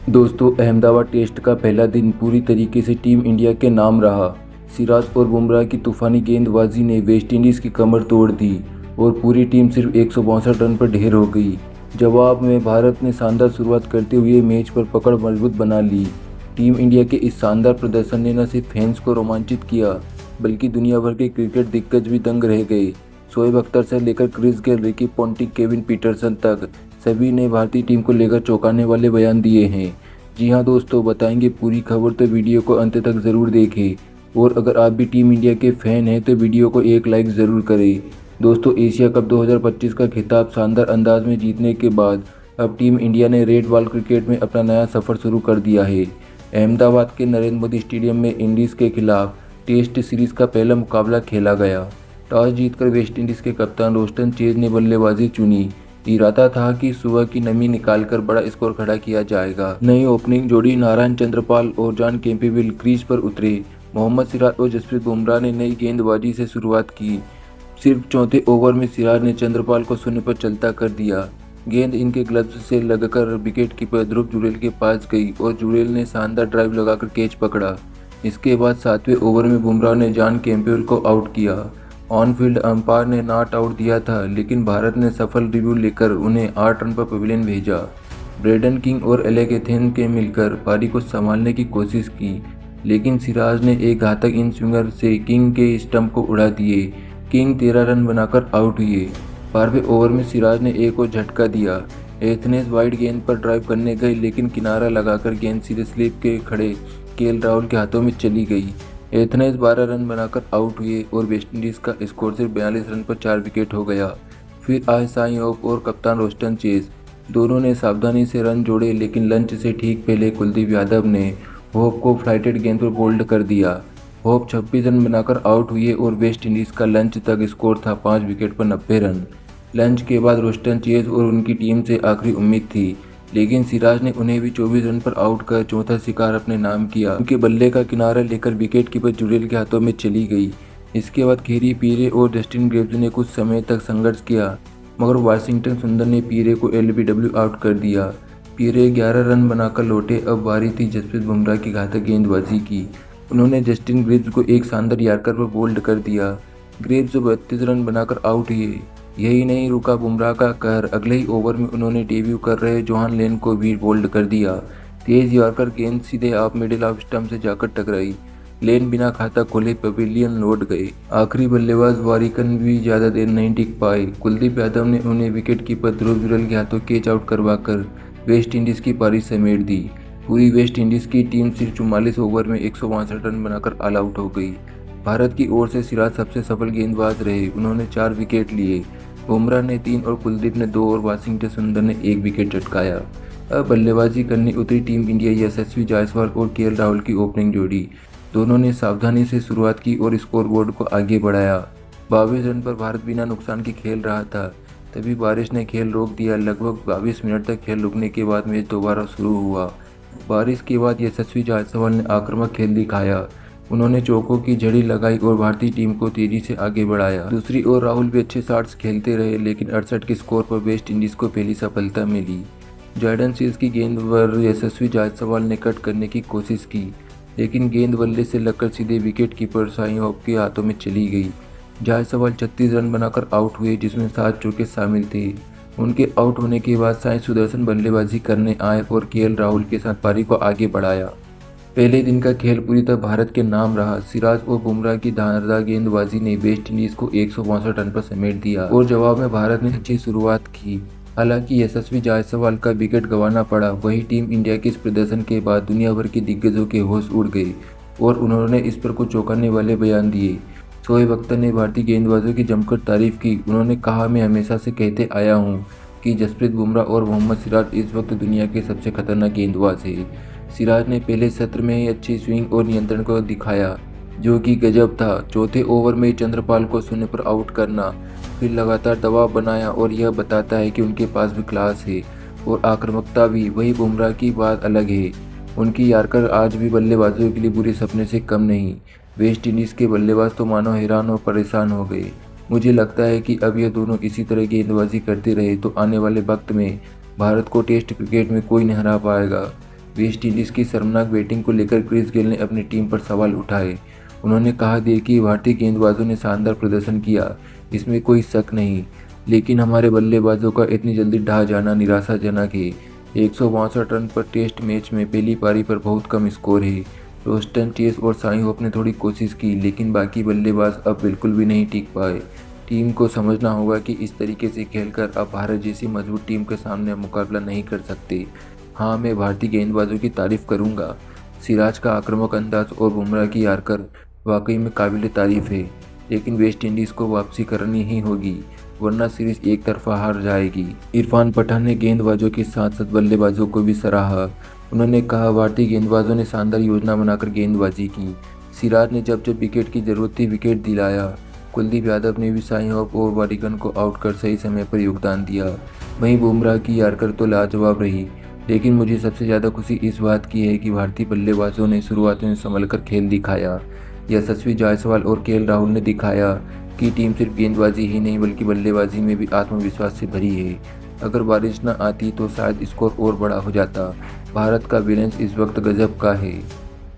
दोस्तों, अहमदाबाद टेस्ट का पहला दिन पूरी तरीके से टीम इंडिया के नाम रहा। सिराज और बुमराह की तूफानी गेंदबाजी ने वेस्टइंडीज़ की कमर तोड़ दी और पूरी टीम सिर्फ 162 रन पर ढेर हो गई। जवाब में भारत ने शानदार शुरुआत करते हुए मैच पर पकड़ मजबूत बना ली। टीम इंडिया के इस शानदार प्रदर्शन ने न सिर्फ फैंस को रोमांचित किया, बल्कि दुनिया भर के क्रिकेट दिग्गज भी दंग रह गए। शोएब अख्तर से लेकर Chris Gayle, Ricky Ponting, Kevin Pietersen तक सभी ने भारतीय टीम को लेकर चौंकाने वाले बयान दिए हैं। जी हाँ दोस्तों, बताएंगे पूरी खबर, तो वीडियो को अंत तक ज़रूर देखें। और अगर आप भी टीम इंडिया के फ़ैन हैं तो वीडियो को एक लाइक ज़रूर करें। दोस्तों, एशिया कप 2025 का खिताब शानदार अंदाज में जीतने के बाद अब टीम इंडिया ने रेड बॉल क्रिकेट में अपना नया सफ़र शुरू कर दिया है। अहमदाबाद के नरेंद्र मोदी स्टेडियम में इंडीज़ के खिलाफ टेस्ट सीरीज़ का पहला मुकाबला खेला गया। टॉस जीतकर वेस्टइंडीज़ के कप्तान रोस्टन चेज ने बल्लेबाजी चुनी। इरादा था कि सुबह की नमी निकालकर बड़ा स्कोर खड़ा किया जाएगा। नई ओपनिंग जोड़ी नारायण चंद्रपाल और जॉन कैम्पबेल क्रीज पर उतरे। मोहम्मद सिराज और जसप्रीत बुमराह ने नई गेंदबाजी से शुरुआत की। सिर्फ चौथे ओवर में सिराज ने चंद्रपाल को शून्य पर चलता कर दिया। गेंद इनके ग्लव्स से लगकर विकेट कीपर ध्रुव जुरेल के पास गई और जुरेल ने शानदार ड्राइव लगाकर कैच पकड़ा। इसके बाद सातवें ओवर में बुमराह ने जॉन कैम्पबेल को आउट किया। ऑन फील्ड अंपायर ने नॉट आउट दिया था, लेकिन भारत ने सफल रिव्यू लेकर उन्हें 8 रन पर पवेलियन भेजा। ब्रेडन किंग और एलेक एथेन के मिलकर पारी को संभालने की कोशिश की, लेकिन सिराज ने एक घातक इन स्विंगर से किंग के स्टंप को उड़ा दिए। किंग 13 रन बनाकर आउट हुए। 12वें ओवर में सिराज ने एक और झटका दिया। एथनेस वाइड गेंद पर ड्राइव करने गए, लेकिन किनारा लगाकर गेंद सीधे स्लिप के खड़े केएल राहुल के हाथों में चली गई। एथनेस 12 रन बनाकर आउट हुए और वेस्टइंडीज़ का स्कोर सिर्फ 42 रन पर 4 विकेट हो गया। फिर आए साई होप और कप्तान रोस्टन चेज। दोनों ने सावधानी से रन जोड़े, लेकिन लंच से ठीक पहले कुलदीप यादव ने होप को फ्लाइटेड गेंद पर बोल्ड कर दिया। होप 26 रन बनाकर आउट हुए और वेस्टइंडीज़ का लंच तक स्कोर था 5 विकेट पर 90 रन। लंच के बाद रोस्टन चेज और उनकी टीम से आखिरी उम्मीद थी, लेकिन सिराज ने उन्हें भी 24 रन पर आउट कर चौथा शिकार अपने नाम किया। उनके बल्ले का किनारा लेकर विकेट कीपर जुरेल के हाथों में चली गई। इसके बाद खेरी पीरे और जस्टिन ग्रेव्स ने कुछ समय तक संघर्ष किया, मगर वाशिंगटन सुंदर ने पीरे को एलबीडब्ल्यू आउट कर दिया। पीरे 11 रन बनाकर लौटे। अब बारी थी जसप्रीत बुमराह की घातक गेंदबाजी की। उन्होंने जस्टिन ग्रेव्स को एक शानदार यॉर्कर पर बोल्ड कर दिया। ग्रेव्स 32 रन बनाकर आउट हुए। यही नहीं रुका बुमराह का कहर। अगले ही ओवर में उन्होंने डेब्यू कर रहे जोहान लेन को भी बोल्ड कर दिया। तेज यॉर्कर गेंद सीधे ऑफ मिडिल ऑफ स्टंप से जाकर टकराई। लेन बिना खाता खोले पवेलियन लौट गए। आखिरी बल्लेबाज वारिकन भी ज्यादा देर नहीं टिक पाए। कुलदीप यादव ने उन्हें विकेट कीपर ध्रुव जुरेल के हाथों कैच आउट करवाकर वेस्ट इंडीज की पारी समेट दी। पूरी वेस्ट इंडीज की टीम सिर्फ 44 ओवर में 162 रन बनाकर ऑल आउट हो गई। भारत की ओर से सिराज सबसे सफल गेंदबाज रहे। उन्होंने 4 विकेट लिए। बुमराह ने 3 और कुलदीप ने 2 और वाशिंगटन सुंदर ने 1 विकेट चटकाया। अब बल्लेबाजी करने उतरी टीम इंडिया। यशस्वी जायसवाल और केएल राहुल की ओपनिंग जोड़ी। दोनों ने सावधानी से शुरुआत की और स्कोरबोर्ड को आगे बढ़ाया। 22 रन पर भारत बिना नुकसान के खेल रहा था, तभी बारिश ने खेल रोक दिया। लगभग 22 मिनट तक खेल रुकने के बाद मैच दोबारा शुरू हुआ। बारिश के बाद यशस्वी जायसवाल ने आक्रामक खेल दिखाया। उन्होंने चौकों की झड़ी लगाई और भारतीय टीम को तेजी से आगे बढ़ाया। दूसरी ओर राहुल भी अच्छे शॉट्स खेलते रहे, लेकिन 68 के स्कोर पर वेस्ट इंडीज को पहली सफलता मिली। जॉर्डन सील्स की गेंद पर यशस्वी जायसवाल ने कट करने की कोशिश की, लेकिन गेंद बल्ले से लगकर सीधे विकेट कीपर साई होप के हाथों में चली गई। जायसवाल 36 रन बनाकर आउट हुए, जिसमें 7 चौके शामिल थे। उनके आउट होने के बाद साई सुदर्शन बल्लेबाजी करने आए और केएल राहुल के साथ पारी को आगे बढ़ाया। पहले दिन का खेल पूरी तरह भारत के नाम रहा। सिराज और बुमराह की धारदार गेंदबाजी ने वेस्ट इंडीज को 162 रन पर समेट दिया और जवाब में भारत ने अच्छी शुरुआत की। हालांकि यशस्वी जायसवाल का विकेट गंवाना पड़ा। वही टीम इंडिया के इस प्रदर्शन के बाद दुनिया भर के दिग्गजों के होश उड़ गए और उन्होंने इस पर कुछ चौंकाने वाले बयान दिए। शोएब अख्तर ने भारतीय गेंदबाजों की जमकर तारीफ की। उन्होंने कहा, मैं हमेशा से कहते आया हूँ कि जसप्रीत बुमराह और मोहम्मद सिराज इस वक्त दुनिया के सबसे खतरनाक गेंदबाज हैं। सिराज ने पहले सत्र में ही अच्छी स्विंग और नियंत्रण को दिखाया, जो कि गजब था। चौथे ओवर में चंद्रपाल को शून्य पर आउट करना, फिर लगातार दबाव बनाया और यह बताता है कि उनके पास भी क्लास है और आक्रामकता भी। वही बुमराह की बात अलग है। उनकी यॉर्कर आज भी बल्लेबाजों के लिए बुरे सपने से कम नहीं। वेस्ट इंडीज़ के बल्लेबाज तो मानो हैरान और परेशान हो गए। मुझे लगता है कि अब ये दोनों इसी तरह गेंदबाजी करते रहे तो आने वाले वक्त में भारत को टेस्ट क्रिकेट में कोई नहीं हरा पाएगा। वेस्ट इंडीज़ की शर्मनाक बैटिंग को लेकर क्रिस गेल ने अपनी टीम पर सवाल उठाए। उन्होंने कहा कि भारतीय गेंदबाजों ने शानदार प्रदर्शन किया, इसमें कोई शक नहीं, लेकिन हमारे बल्लेबाजों का इतनी जल्दी ढह जाना निराशाजनक है। 162 रन पर टेस्ट मैच में पहली पारी पर बहुत कम स्कोर है। रोस्टन चेस और साई होप ने थोड़ी कोशिश की, लेकिन बाकी बल्लेबाज अब बिल्कुल भी नहीं टिक पाए। टीम को समझना होगा कि इस तरीके से खेलकर आप भारत जैसी मजबूत टीम के सामने मुकाबला नहीं कर सकते। हाँ, मैं भारतीय गेंदबाजों की तारीफ करूँगा। सिराज का आक्रामक अंदाज और बुमराह की यार्कर वाकई में काबिल तारीफ है, लेकिन वेस्ट इंडीज़ को वापसी करनी ही होगी, वरना सीरीज एक तरफा हार जाएगी। इरफान पठान ने गेंदबाजों के साथ साथ बल्लेबाजों को भी सराहा। उन्होंने कहा, भारतीय गेंदबाजों ने शानदार योजना बनाकर गेंदबाजी की। सिराज ने जब जब विकेट की जरूरत थी विकेट दिलाया। कुलदीप यादव ने भी साई होप और वाडिकन को आउट कर सही समय पर योगदान दिया। वहीं बुमराह की यार्कर तो लाजवाब रही, लेकिन मुझे सबसे ज़्यादा खुशी इस बात की है कि भारतीय बल्लेबाजों ने शुरुआत में संभलकर खेल दिखाया। यशस्वी जायसवाल और केएल राहुल ने दिखाया कि टीम सिर्फ गेंदबाजी ही नहीं बल्कि बल्लेबाजी में भी आत्मविश्वास से भरी है। अगर बारिश न आती तो शायद स्कोर और बड़ा हो जाता। भारत का बैलेंस इस वक्त गजब का है।